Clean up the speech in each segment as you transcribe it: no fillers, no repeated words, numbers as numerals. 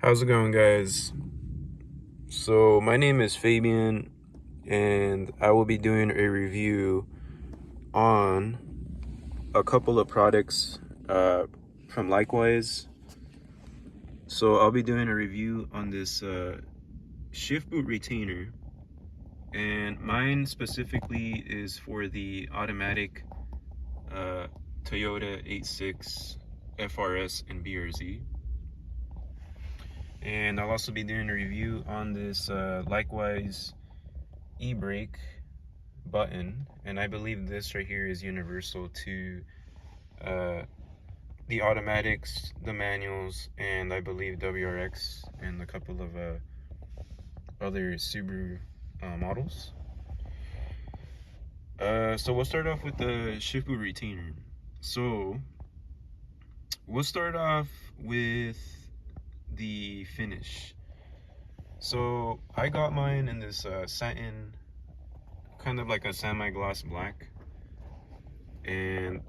How's it going, guys? So my name is Fabian, and I will be doing a review on a couple of products from Likewise. So I'll be doing a review on this shift boot retainer, and mine specifically is for the automatic Toyota86 FRS and BRZ. And I'll also be doing a review on this Likewise Ebrake button, and I believe this right here is universal to the automatics, the manuals, and I believe WRX and a couple of other Subaru models. So we'll start off with the shift boot retainer. So we'll start off with the finish. So I got mine in this satin, kind of like a semi-gloss black, and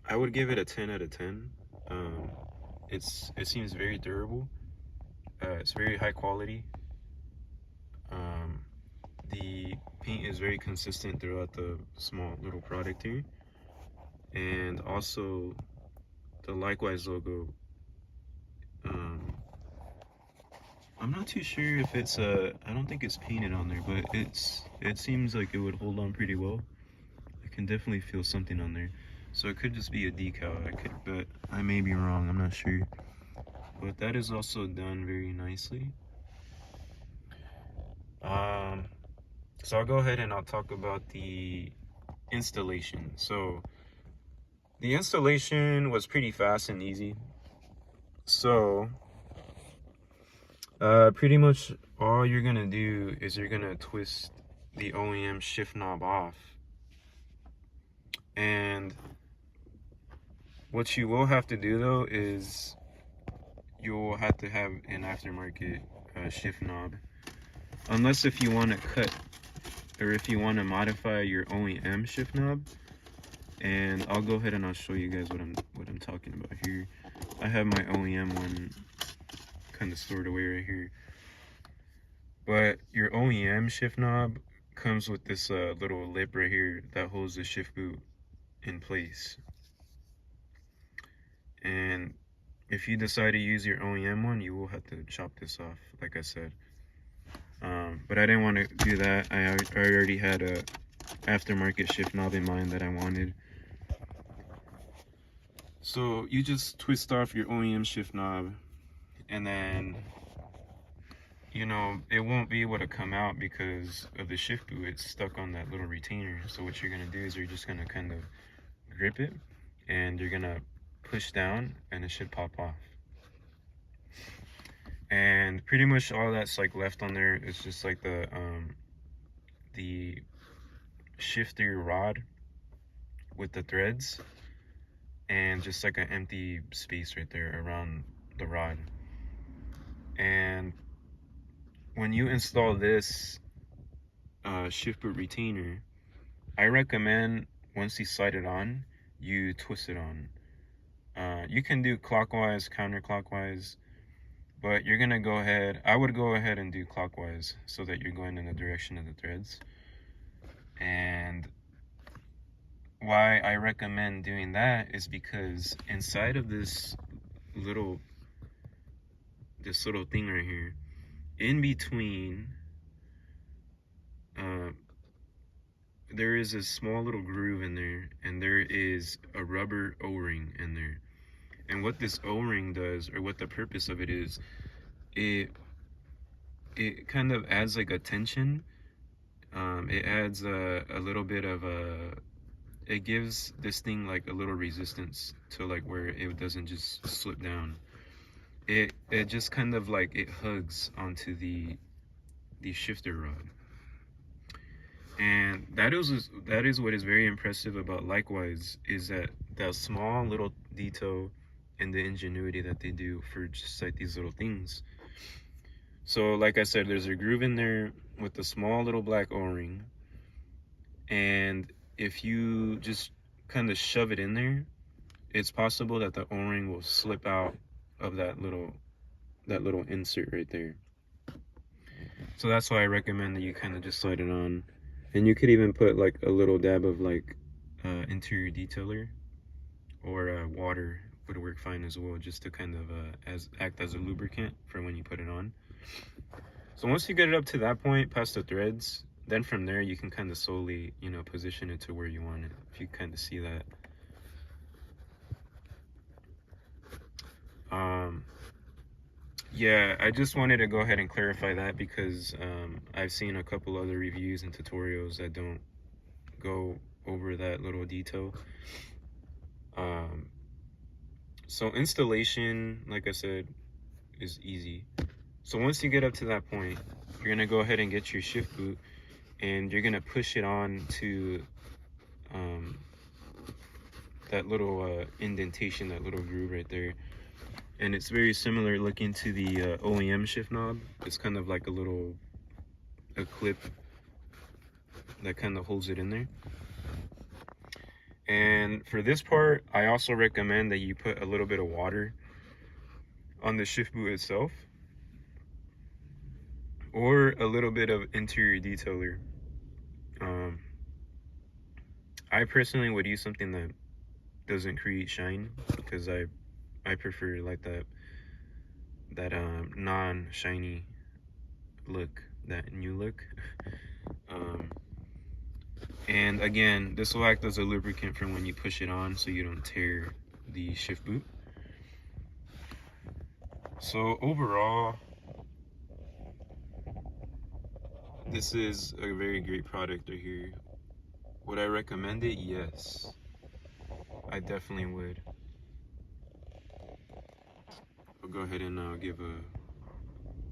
I would give it a 10 out of 10. It seems very durable. It's very high quality. The paint is very consistent throughout the small little product here, and also the Likewise logo. I'm not too sure if it's I don't think it's painted on there, but it seems like it would hold on pretty well. I can definitely feel something on there. So it could just be a decal, but I may be wrong, I'm not sure. But that is also done very nicely. So I'll go ahead and I'll talk about the installation. So the installation was pretty fast and easy. So pretty much all you're gonna do is you're gonna twist the OEM shift knob off, and what you will have to do though is you'll have to have an aftermarket shift knob, unless if you want to cut or if you want to modify your OEM shift knob. And I'll go ahead and I'll show you guys what I'm talking about here. I have my OEM one kind of stored away right here, but your OEM shift knob comes with this little lip right here that holds the shift boot in place. And if you decide to use your OEM one, you will have to chop this off, like I said. But I didn't want to do that. I already had a aftermarket shift knob in mind that I wanted. So you just twist off your OEM shift knob, and then it won't be able to come out because of the shift boot. It's stuck on that little retainer. So what you're gonna do is you're just gonna kind of grip it, and you're gonna push down, and it should pop off. And pretty much all that's like left on there is just like the shifter rod with the threads, and just like an empty space right there around the rod. And when you install this shift boot retainer, I recommend once you slide it on, you twist it on. You can do clockwise, counterclockwise, but you're gonna go ahead, I would go ahead and do clockwise so that you're going in the direction of the threads. And why I recommend doing that is because inside of this little thing right here, in between, there is a small little groove in there, and there is a rubber O-ring in there. And what this O-ring does, or what the purpose of it is, it kind of adds like a tension. It adds a little bit of it gives this thing like a little resistance to like where it doesn't just slip down. It just kind of like it hugs onto the shifter rod. And that is what is very impressive about Likewise, is that small little detail and the ingenuity that they do for just like these little things. So like I said, there's a groove in there with the small little black O-ring, and if you just kind of shove it in there, it's possible that the O-ring will slip out of that little that little insert right there. So that's why I recommend that you kind of just slide it on. And you could even put like a little dab of like interior detailer, or water would work fine as well, just to kind of act as a lubricant for when you put it on. So once you get it up to that point, past the threads, then from there you can kind of slowly, you know, position it to where you want it. If you kind of see that. Yeah, I just wanted to go ahead and clarify that because I've seen a couple other reviews and tutorials that don't go over that little detail. So installation, like I said, is easy. So once you get up to that point, you're gonna go ahead and get your shift boot, and you're gonna push it on to that little indentation, that little groove right there. And it's very similar looking to the OEM shift knob. It's kind of like a clip that kind of holds it in there. And for this part, I also recommend that you put a little bit of water on the shift boot itself, or a little bit of interior detailer. I personally would use something that doesn't create shine, because I prefer like that non-shiny look, that new look. And again, this will act as a lubricant for when you push it on, so you don't tear the shift boot. So overall, this is a very great product right here. Would I recommend it? Yes, I definitely would. I'll go ahead and give a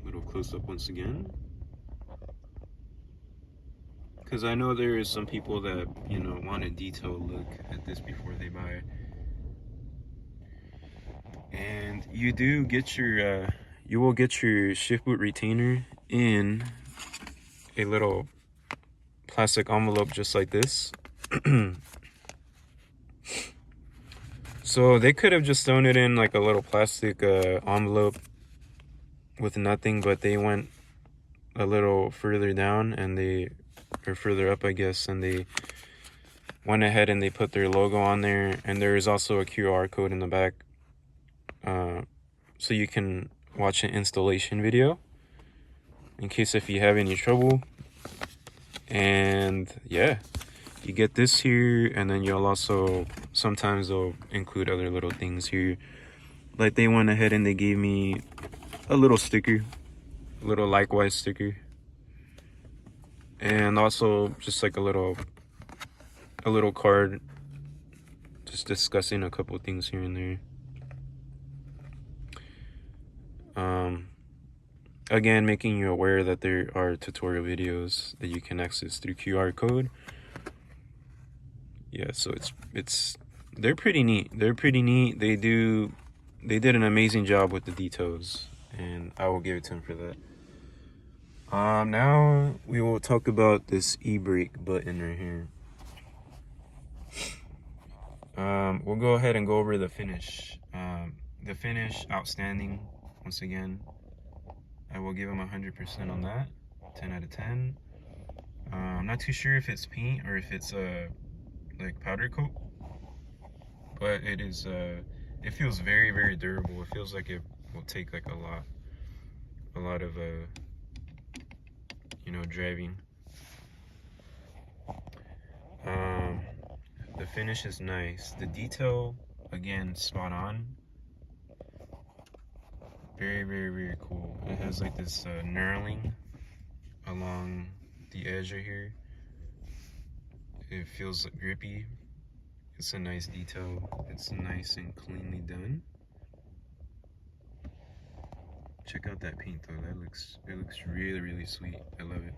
little close-up once again, because I know there is some people that, you know, want a detailed look at this before they buy it. And you do get your you will get your shift boot retainer in a little plastic envelope just like this. So they could have just thrown it in like a little plastic envelope with nothing, but they went a little further down, and or further up, I guess, and they went ahead and they put their logo on there. And there is also a QR code in the back, so you can watch an installation video in case if you have any trouble. And yeah, you get this here, and then you'll also, sometimes they'll include other little things here. Like they went ahead and they gave me a little sticker, a little likewise sticker, and also just like a little card just discussing a couple things here and there. Again, making you aware that there are tutorial videos that you can access through QR code. Yeah, so they're pretty neat. They're pretty neat. They did an amazing job with the details, and I will give it to them for that. Now we will talk about this Ebrake button right here. We'll go ahead and go over the finish. The finish, outstanding. Once again, I will give them 100% on that. 10 out of 10. I'm not too sure if it's paint or if it's like powder coat, but it is it feels very, very durable. It feels like it will take like a lot of you know, driving. The finish is nice. The detail, again, spot on. Very, very, very cool. It has like this knurling along the edge right here. It feels grippy. It's a nice detail. It's nice and cleanly done. Check out that paint though. It looks really, really sweet. I love it.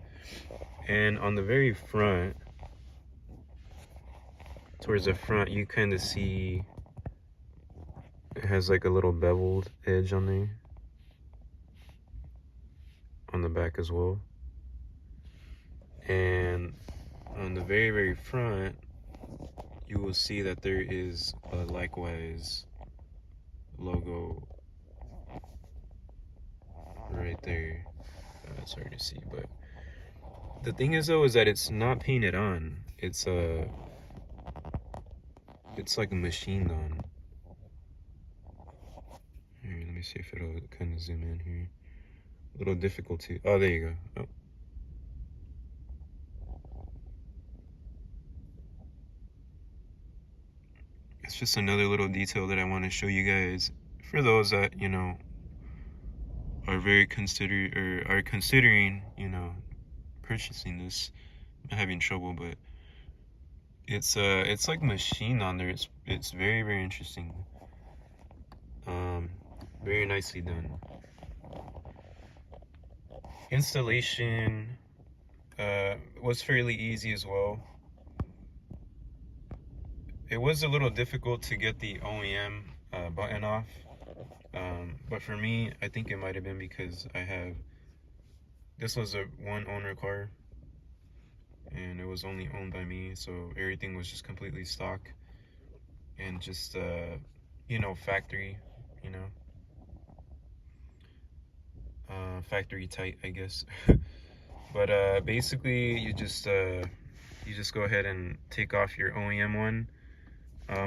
And on the very front, towards the front, you kind of see it has like a little beveled edge on there. On the back as well. And on the very, very front, you will see that there is a likewise logo it's hard to see, but the thing is though is that it's not painted on. It's like machined on. Here, let me see if it'll kind of zoom in here. A little difficulty. Oh, there you go. Oh. It's just another little detail that I want to show you guys for those that, you know, are considering, you know, purchasing this. I'm having trouble, but it's like machined on there. It's very, very interesting. Very nicely done. Installation was fairly easy as well. It was a little difficult to get the OEM button off, but for me, I think it might have been because this was a one owner car, and it was only owned by me, so everything was just completely stock and just you know, factory, you know, factory tight, I guess. But basically, you just go ahead and take off your OEM one.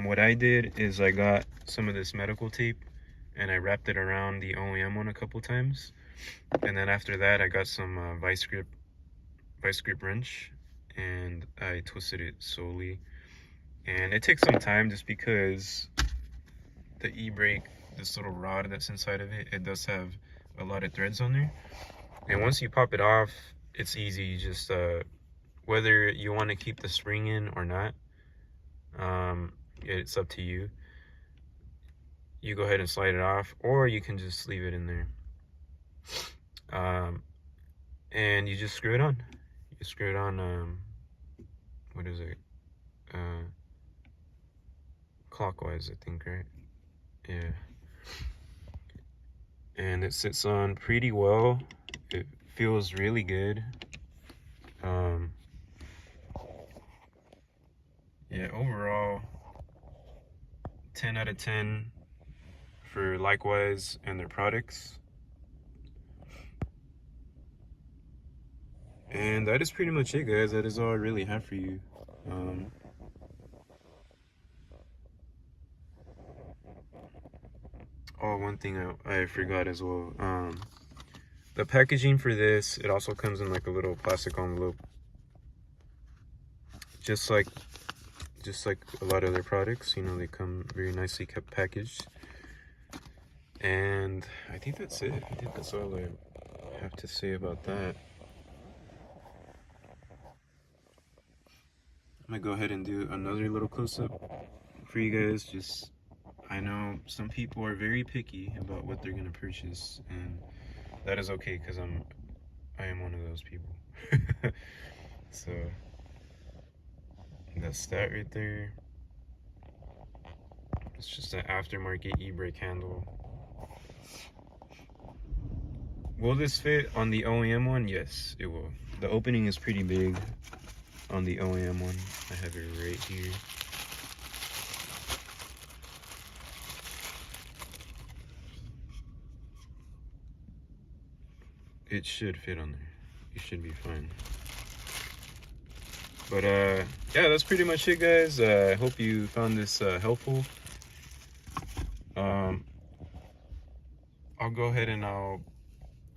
What I did is I got some of this medical tape and I wrapped it around the OEM one a couple times, and then after that I got some vice grip wrench and I twisted it slowly. And it takes some time just because the Ebrake, this little rod that's inside of it, it does have a lot of threads on there, and once you pop it off, it's easy. You just whether you want to keep the spring in or not, it's up to you. You go ahead and slide it off, or you can just leave it in there. And you just screw it on. You screw it on, what is it? Clockwise, I think, right? Yeah. And it sits on pretty well. It feels really good. Yeah, overall, 10 out of 10 for Likewise and their products. And that is pretty much it, guys. That is all I really have for you. Oh, one thing I forgot as well. The packaging for this, it also comes in like a little plastic envelope. Just like a lot of their products, you know, they come very nicely kept packaged. And I think that's it. I think that's all I have to say about that. I'm gonna go ahead and do another little close-up for you guys. Just, I know some people are very picky about what they're gonna purchase, and that is okay, because I am one of those people. So that's that right there. It's just an aftermarket Ebrake handle. Will this fit on the OEM one? Yes, it will. The opening is pretty big on the OEM one. I have it right here. It should fit on there. It should be fine. But yeah, that's pretty much it, guys. I hope you found this helpful. I'll go ahead and I'll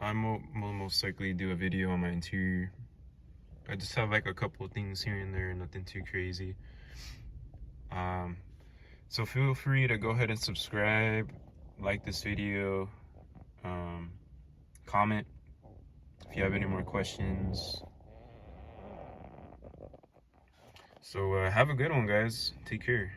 most likely do a video on my interior. I just have like a couple of things here and there, nothing too crazy. So feel free to go ahead and subscribe, like this video, comment if you have any more questions. So have a good one, guys. Take care.